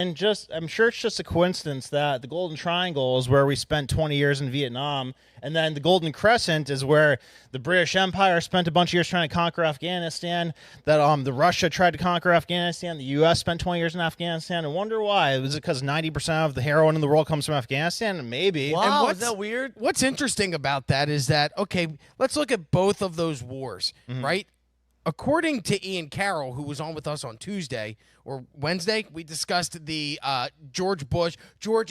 And I'm sure it's just a coincidence that the Golden Triangle is where we spent 20 years in Vietnam, and then the Golden Crescent is where the British Empire spent a bunch of years trying to conquer Afghanistan. That the Russia tried to conquer Afghanistan. The U.S. spent 20 years in Afghanistan. I wonder why. Was it because 90% of the heroin in the world comes from Afghanistan? Maybe. Wow, is that weird? What's interesting about that is that, okay, let's look at both of those wars, right? According to Ian Carroll, who was on with us on Tuesday or Wednesday, we discussed the George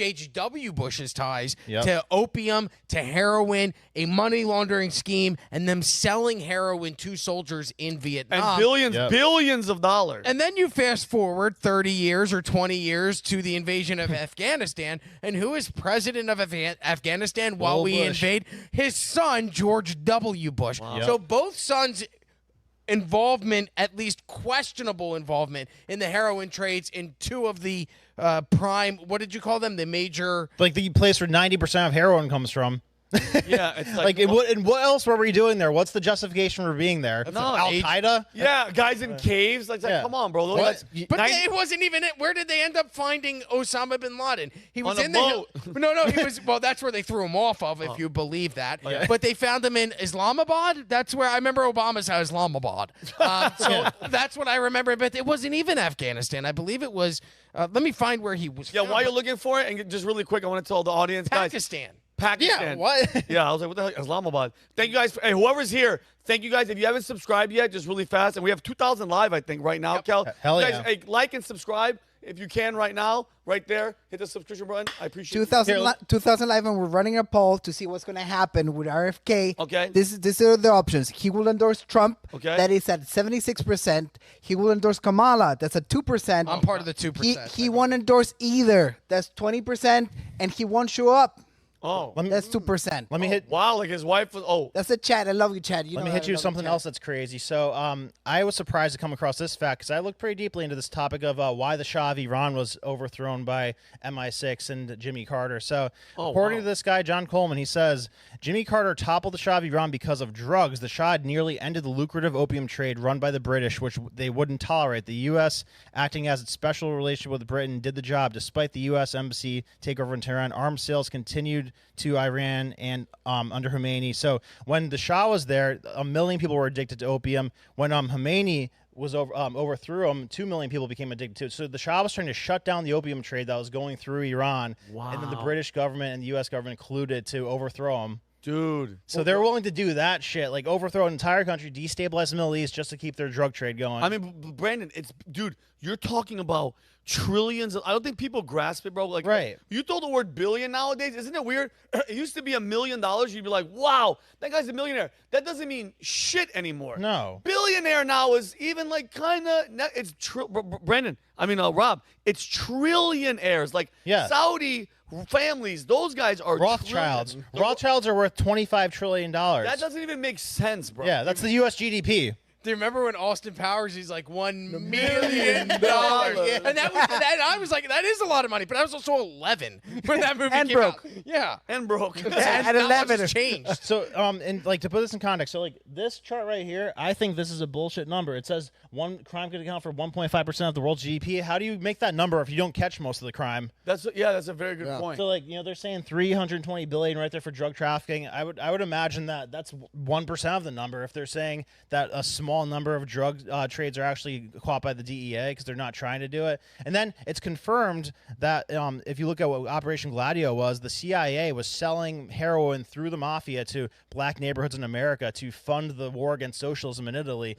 H.W. Bush's ties to opium, to heroin, a money laundering scheme, and them selling heroin to soldiers in Vietnam. And billions of dollars. And then you fast forward 30 years or 20 years to the invasion of Afghanistan, and who is president of Afghanistan while we invade? His son, George W. Bush. Wow. So both sons' involvement, at least questionable involvement, in the heroin trades in two of the prime, what did you call them? The major... Like the place where 90% of heroin comes from. Yeah, it's and what else were we doing there? What's the justification for being there? Al-Qaeda? Yeah, guys in caves. Like, come on, bro. But it wasn't even it. Where did they end up finding Osama bin Laden? He was in the boat. No, he was. Well, that's where they threw him off of, if you believe that. But they found him in Islamabad. That's where I remember Obama's house, Islamabad. So that's what I remember. But it wasn't even Afghanistan. I believe it was. Let me find where he was. Yeah, while you're looking for it, and just really quick, I want to tell the audience, Pakistan. Pakistan. Yeah, what? Yeah, I was like, what the heck? Islamabad. Thank you guys. Hey, whoever's here, thank you guys. If you haven't subscribed yet, just really fast. And we have 2,000 live, I think, right now, Kel. Hell you guys, yeah. hey, like and subscribe if you can right now. Right there. Hit the subscription button. I appreciate 2000 live, and we're running a poll to see what's going to happen with RFK. Okay. These are the options. He will endorse Trump. Okay. That is at 76%. He will endorse Kamala. That's at 2%. I'm part of the 2%. He won't endorse either. That's 20%. And he won't show up. Oh. That's 2%. Let me hit. Wow, like his wife was. Oh. That's the chat. I love you, Chad. Let me hit you with something else that's crazy. So I was surprised to come across this fact because I looked pretty deeply into this topic of why the Shah of Iran was overthrown by MI6 and Jimmy Carter. So according to this guy, John Coleman, he says, Jimmy Carter toppled the Shah of Iran because of drugs. The Shah had nearly ended the lucrative opium trade run by the British, which they wouldn't tolerate. The U.S., acting as its special relationship with Britain, did the job. Despite the U.S. embassy takeover in Tehran, arms sales continued to Iran and under Khomeini. So when the Shah was there, 1 million people were addicted to opium. When Khomeini was overthrew him, 2 million people became addicted to it. So the Shah was trying to shut down the opium trade that was going through Iran. Wow. And then the British government and the U.S. government colluded to overthrow him. Dude. So they're willing to do that shit, like overthrow an entire country, destabilize the Middle East just to keep their drug trade going. I mean, Brandon, dude, you're talking about trillions. I don't think people grasp it, bro. Like, you throw the word billion nowadays, isn't it weird? It used to be $1 million. You'd be like, wow, that guy's a millionaire. That doesn't mean shit anymore. No. Billionaire now is even like kind of, it's Rob, it's trillionaires. Like Saudi families, those guys are Rothschilds. Rothschilds are worth $25 trillion. That doesn't even make sense, bro. Yeah, that's the U.S. GDP. Do you remember when Austin Powers, he's like $1 million? Yeah. And I was like, that is a lot of money, but I was also 11 when that movie came out. Yeah. And broke. At 11. Changed. So, and like to put this in context, so like this chart right here, I think this is a bullshit number. It says one crime could account for 1.5% of the world's GDP. How do you make that number if you don't catch most of the crime? That's a very good point. So like, they're saying 320 billion right there for drug trafficking. I would imagine that that's 1% of the number if they're saying that a small number of drug trades are actually caught by the DEA because they're not trying to do it. And then it's confirmed that if you look at what Operation Gladio was, the CIA was selling heroin through the mafia to black neighborhoods in America to fund the war against socialism in Italy.